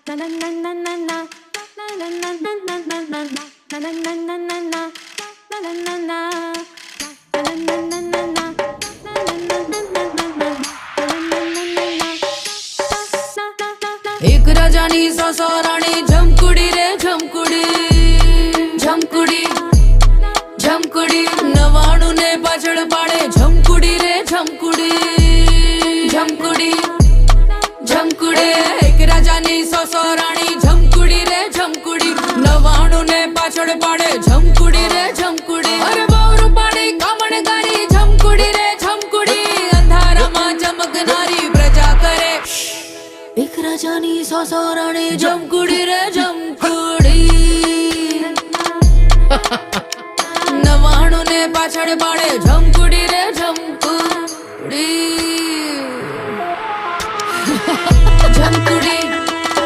एक राजानी सौ राणी झमकुडी रे झमकुडी झमकुडी झमकुडी 99 ने पाछळ पाडे झमकुडी रे झमकुडी झमकुडी झमकुडी एक राजानी सौ राणी झमकुडी रे झमकुडी 99 ने पाछळ पाडे झमकुडी रे झमकुडी अरे बावरू पाडी कामणगारी झमकुडी रे झमकुडी अंधारामा चमकणारी प्रजा करे एक राजानी सौ राणी झमकुडी रे झमकुडी 99 ने पाछळ पाडे झमकुडी रे झमकुडी झमकुडी